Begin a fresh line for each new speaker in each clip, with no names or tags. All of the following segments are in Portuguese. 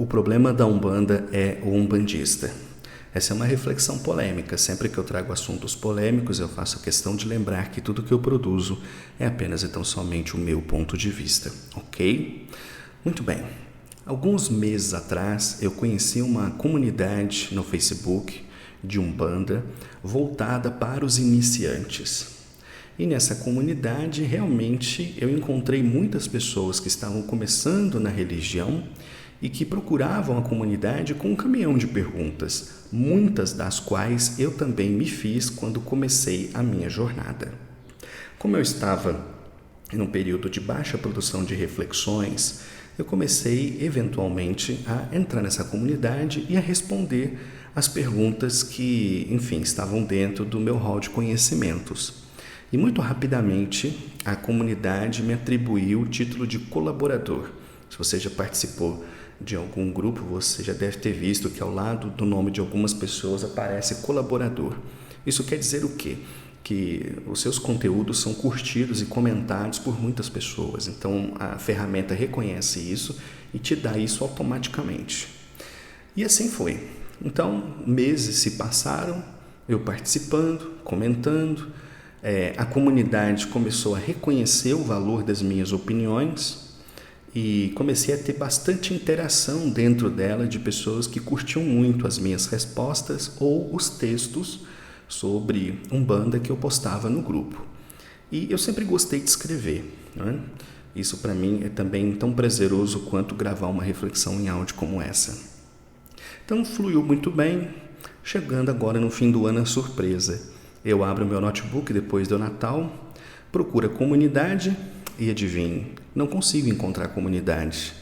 O problema da Umbanda é o umbandista. Essa é uma reflexão polêmica. Sempre que eu trago assuntos polêmicos, eu faço questão de lembrar que tudo que eu produzo é apenas e tão somente o meu ponto de vista, ok? Muito bem. Alguns meses atrás, eu conheci uma comunidade no Facebook de Umbanda voltada para os iniciantes. E nessa comunidade, realmente, eu encontrei muitas pessoas que estavam começando na religião e que procuravam a comunidade com um caminhão de perguntas, muitas das quais eu também me fiz quando comecei a minha jornada. Como eu estava em um período de baixa produção de reflexões, eu comecei eventualmente a entrar nessa comunidade e a responder as perguntas que, enfim, estavam dentro do meu hall de conhecimentos. E muito rapidamente a comunidade me atribuiu o título de colaborador. Se você já participou de algum grupo, você já deve ter visto que ao lado do nome de algumas pessoas aparece colaborador. Isso quer dizer o quê? Que os seus conteúdos são curtidos e comentados por muitas pessoas. Então a ferramenta reconhece isso e te dá isso automaticamente. E assim foi. Então meses se passaram, eu participando, comentando, a comunidade começou a reconhecer o valor das minhas opiniões e comecei a ter bastante interação dentro dela de pessoas que curtiam muito as minhas respostas ou os textos sobre Umbanda que eu postava no grupo. E eu sempre gostei de escrever, né? Isso para mim é também tão prazeroso quanto gravar uma reflexão em áudio como essa. Então fluiu muito bem, chegando agora no fim do ano a surpresa. Eu abro meu notebook depois do Natal, procuro a comunidade e adivinhe, não consigo encontrar a comunidade.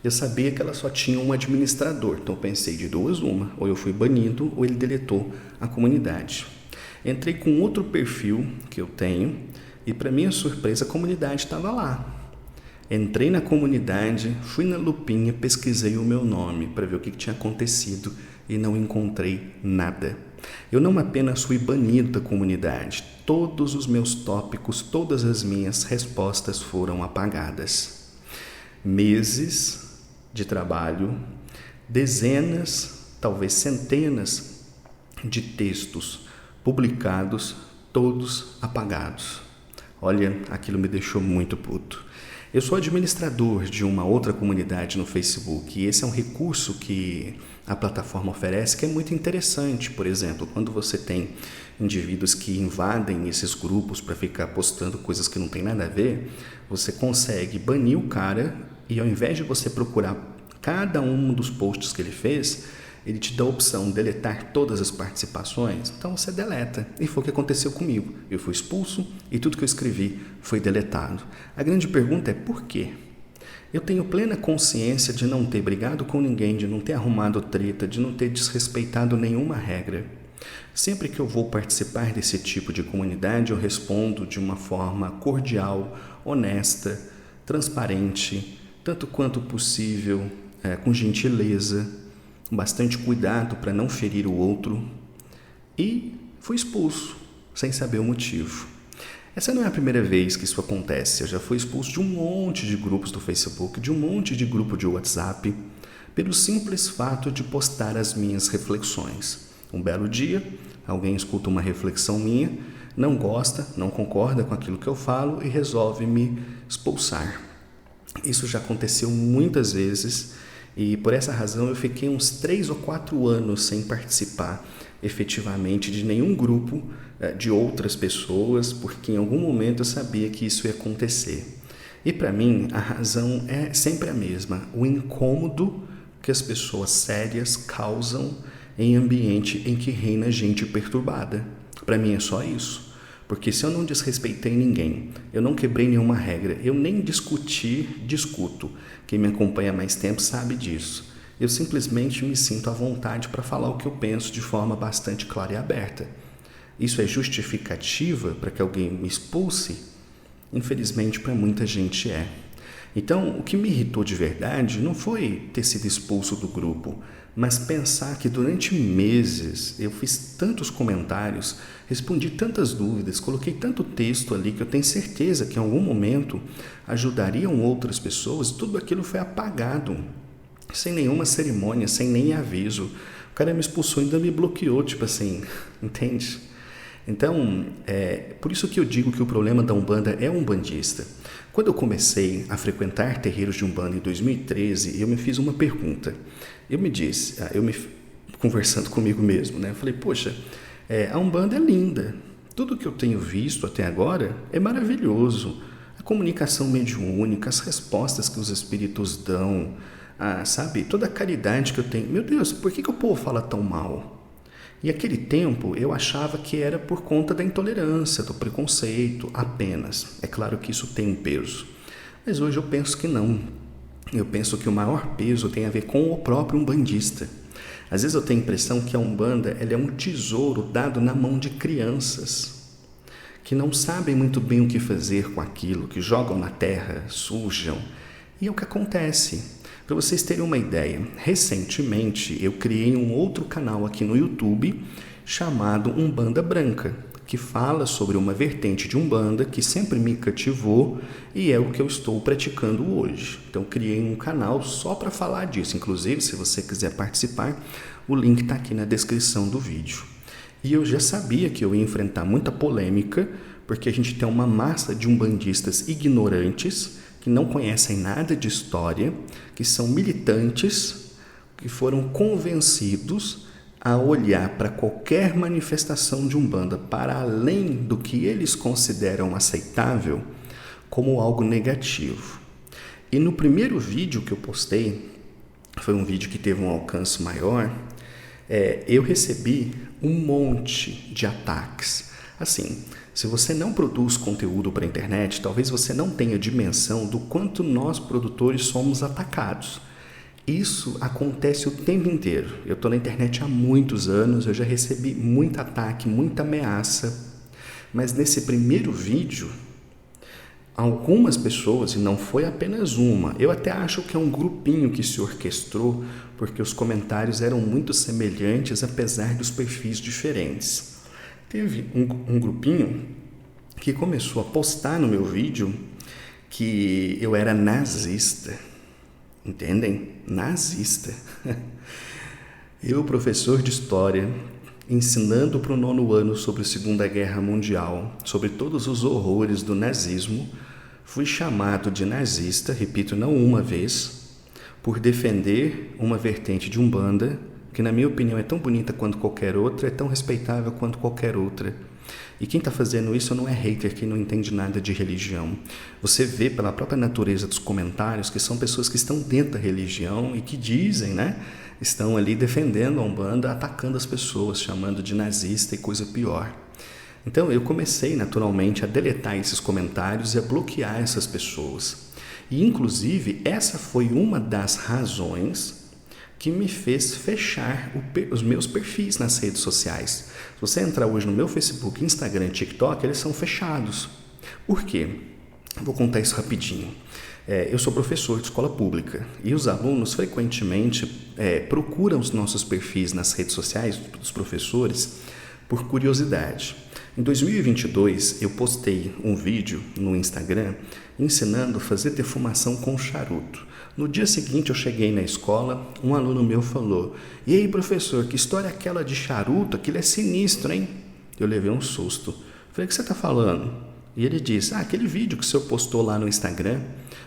Eu sabia que ela só tinha um administrador, então pensei de duas uma, ou eu fui banido ou ele deletou a comunidade. Entrei com outro perfil que eu tenho e para minha surpresa a comunidade estava lá. Entrei na comunidade, fui na lupinha, pesquisei o meu nome para ver o que tinha acontecido e não encontrei nada. Eu não apenas fui banido da comunidade, todos os meus tópicos, todas as minhas respostas foram apagadas. Meses de trabalho, dezenas, talvez centenas de textos publicados, todos apagados. Olha, aquilo me deixou muito puto. Eu sou administrador de uma outra comunidade no Facebook e esse é um recurso que a plataforma oferece que é muito interessante. Por exemplo, quando você tem indivíduos que invadem esses grupos para ficar postando coisas que não tem nada a ver, você consegue banir o cara e ao invés de você procurar cada um dos posts que ele fez, ele te dá a opção de deletar todas as participações, então você deleta. E foi o que aconteceu comigo. Eu fui expulso e tudo que eu escrevi foi deletado. A grande pergunta é por quê? Eu tenho plena consciência de não ter brigado com ninguém, de não ter arrumado treta, de não ter desrespeitado nenhuma regra. Sempre que eu vou participar desse tipo de comunidade, eu respondo de uma forma cordial, honesta, transparente, tanto quanto possível, com gentileza, bastante cuidado para não ferir o outro e fui expulso, sem saber o motivo. Essa não é a primeira vez que isso acontece. Eu já fui expulso de um monte de grupos do Facebook, de um monte de grupo de WhatsApp, pelo simples fato de postar as minhas reflexões. Um belo dia, alguém escuta uma reflexão minha, não gosta, não concorda com aquilo que eu falo e resolve me expulsar. Isso já aconteceu muitas vezes e por essa razão eu fiquei uns 3 ou 4 anos sem participar efetivamente de nenhum grupo de outras pessoas, porque em algum momento eu sabia que isso ia acontecer. E para mim a razão é sempre a mesma, o incômodo que as pessoas sérias causam em ambiente em que reina gente perturbada. Para mim é só isso. Porque se eu não desrespeitei ninguém, eu não quebrei nenhuma regra, eu nem discuto. Quem me acompanha há mais tempo sabe disso. Eu simplesmente me sinto à vontade para falar o que eu penso de forma bastante clara e aberta. Isso é justificativa para que alguém me expulse? Infelizmente, para muita gente é. Então, o que me irritou de verdade não foi ter sido expulso do grupo, mas pensar que durante meses eu fiz tantos comentários, respondi tantas dúvidas, coloquei tanto texto ali que eu tenho certeza que em algum momento ajudariam outras pessoas, tudo aquilo foi apagado. sem nenhuma cerimônia, sem nem aviso. O cara me expulsou, ainda me bloqueou, tipo assim, entende? Então, por isso que eu digo que o problema da Umbanda é umbandista. Quando eu comecei a frequentar terreiros de Umbanda em 2013, eu me fiz uma pergunta. Eu me disse, conversando comigo mesmo, né? Eu falei, poxa, a Umbanda é linda. Tudo que eu tenho visto até agora é maravilhoso. A comunicação mediúnica, as respostas que os espíritos dão, sabe? Toda a caridade que eu tenho. Meu Deus, por que o povo fala tão mal? E aquele tempo eu achava que era por conta da intolerância, do preconceito apenas. É claro que isso tem um peso. Mas hoje eu penso que não. Eu penso que o maior peso tem a ver com o próprio umbandista. Às vezes eu tenho a impressão que a Umbanda ela é um tesouro dado na mão de crianças que não sabem muito bem o que fazer com aquilo, que jogam na terra, sujam. E é o que acontece. Para vocês terem uma ideia, recentemente eu criei um outro canal aqui no YouTube chamado Umbanda Branca, que fala sobre uma vertente de Umbanda que sempre me cativou e é o que eu estou praticando hoje. Então criei um canal só para falar disso. Inclusive, se você quiser participar, o link está aqui na descrição do vídeo. E eu já sabia que eu ia enfrentar muita polêmica, porque a gente tem uma massa de umbandistas ignorantes, que não conhecem nada de história, que são militantes, que foram convencidos a olhar para qualquer manifestação de Umbanda para além do que eles consideram aceitável como algo negativo. E no primeiro vídeo que eu postei, foi um vídeo que teve um alcance maior, eu recebi um monte de ataques. Assim, se você não produz conteúdo para a internet, talvez você não tenha dimensão do quanto nós, produtores, somos atacados. Isso acontece o tempo inteiro. Eu estou na internet há muitos anos, eu já recebi muito ataque, muita ameaça. Mas nesse primeiro vídeo, algumas pessoas, e não foi apenas uma, eu até acho que é um grupinho que se orquestrou, porque os comentários eram muito semelhantes, apesar dos perfis diferentes. Teve um grupinho que começou a postar no meu vídeo que eu era nazista. Entendem? Nazista. Eu, professor de história, ensinando para o 9º ano sobre a Segunda Guerra Mundial, sobre todos os horrores do nazismo, fui chamado de nazista, repito, não uma vez, por defender uma vertente de Umbanda que na minha opinião é tão bonita quanto qualquer outra, é tão respeitável quanto qualquer outra. E quem está fazendo isso não é hater, quem não entende nada de religião. Você vê pela própria natureza dos comentários que são pessoas que estão dentro da religião e que dizem, né, estão ali defendendo a Umbanda, atacando as pessoas, chamando de nazista e coisa pior. Então eu comecei naturalmente a deletar esses comentários e a bloquear essas pessoas. E inclusive essa foi uma das razões que me fez fechar os meus perfis nas redes sociais. Se você entrar hoje no meu Facebook, Instagram e TikTok, eles são fechados. Por quê? Vou contar isso rapidinho. Eu sou professor de escola pública e os alunos frequentemente procuram os nossos perfis nas redes sociais dos professores por curiosidade. Em 2022, eu postei um vídeo no Instagram ensinando a fazer defumação com charuto. No dia seguinte, eu cheguei na escola, um aluno meu falou: "E aí, professor, que história é aquela de charuto? Aquilo é sinistro, hein?" Eu levei um susto. Falei: "O que você está falando?" E ele disse: "Aquele vídeo que o senhor postou lá no Instagram."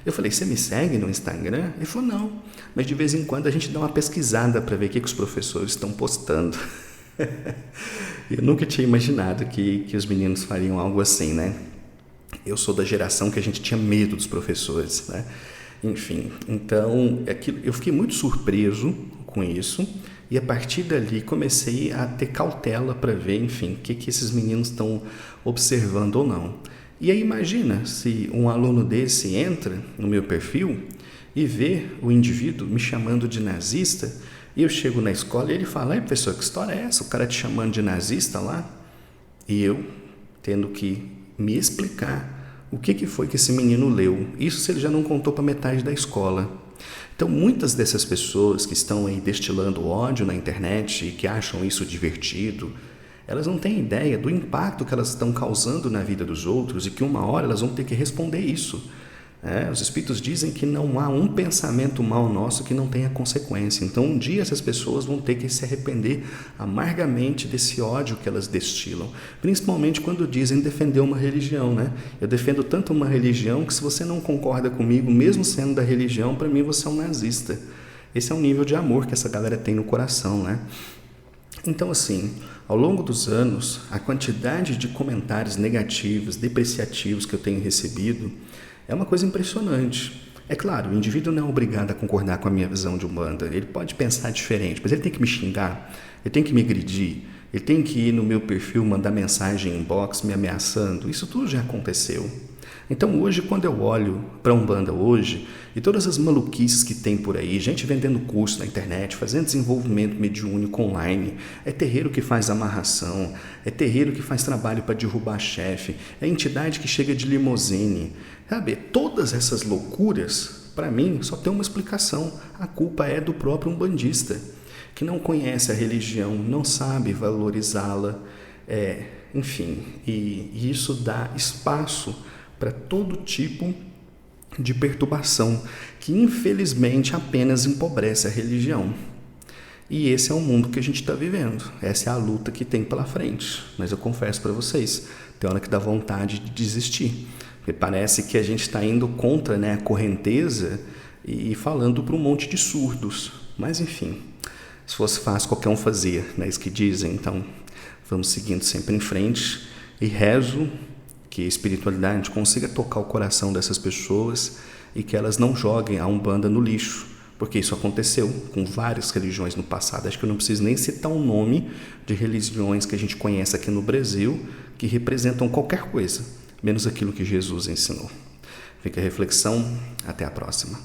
Eu falei: "Você me segue no Instagram?" Ele falou: "Não, mas de vez em quando a gente dá uma pesquisada para ver o que os professores estão postando." Eu nunca tinha imaginado que os meninos fariam algo assim, né? Eu sou da geração que a gente tinha medo dos professores, né? Enfim, então eu fiquei muito surpreso com isso e a partir dali comecei a ter cautela para ver, enfim, o que esses meninos estão observando ou não. E aí imagina se um aluno desse entra no meu perfil e vê o indivíduo me chamando de nazista e eu chego na escola e ele fala: "Ei, professor, que história é essa? O cara te chamando de nazista lá?" E eu tendo que me explicar o que foi que esse menino leu. Isso se ele já não contou para metade da escola. Então, muitas dessas pessoas que estão aí destilando ódio na internet e que acham isso divertido, elas não têm ideia do impacto que elas estão causando na vida dos outros e que uma hora elas vão ter que responder isso. Os espíritos dizem que não há um pensamento mal nosso que não tenha consequência. Então, um dia essas pessoas vão ter que se arrepender amargamente desse ódio que elas destilam. Principalmente quando dizem defender uma religião, né? Eu defendo tanto uma religião que se você não concorda comigo, mesmo sendo da religião, para mim você é um nazista. Esse é o nível de amor que essa galera tem no coração, né? Então, assim, ao longo dos anos, a quantidade de comentários negativos, depreciativos que eu tenho recebido é uma coisa impressionante. É claro, o indivíduo não é obrigado a concordar com a minha visão de Umbanda. Ele pode pensar diferente, mas ele tem que me xingar, ele tem que me agredir, ele tem que ir no meu perfil, mandar mensagem em inbox me ameaçando. Isso tudo já aconteceu. Então hoje, quando eu olho para a Umbanda hoje, e todas as maluquices que tem por aí, gente vendendo curso na internet, fazendo desenvolvimento mediúnico online, é terreiro que faz amarração, é terreiro que faz trabalho para derrubar chefe, é entidade que chega de limousine, sabe? Todas essas loucuras, para mim, só tem uma explicação. A culpa é do próprio umbandista, que não conhece a religião, não sabe valorizá-la, enfim, e isso dá espaço para todo tipo de perturbação que infelizmente apenas empobrece a religião. E esse é o mundo que a gente está vivendo, essa é a luta que tem pela frente. Mas eu confesso para vocês, tem hora que dá vontade de desistir, porque parece que a gente está indo contra, né, a correnteza e falando para um monte de surdos. Mas enfim, se fosse fácil qualquer um fazia, não é isso que dizem. Então vamos seguindo sempre em frente e rezo que a espiritualidade consiga tocar o coração dessas pessoas e que elas não joguem a Umbanda no lixo, porque isso aconteceu com várias religiões no passado. Acho que eu não preciso nem citar o nome de religiões que a gente conhece aqui no Brasil que representam qualquer coisa, menos aquilo que Jesus ensinou. Fica a reflexão, até a próxima.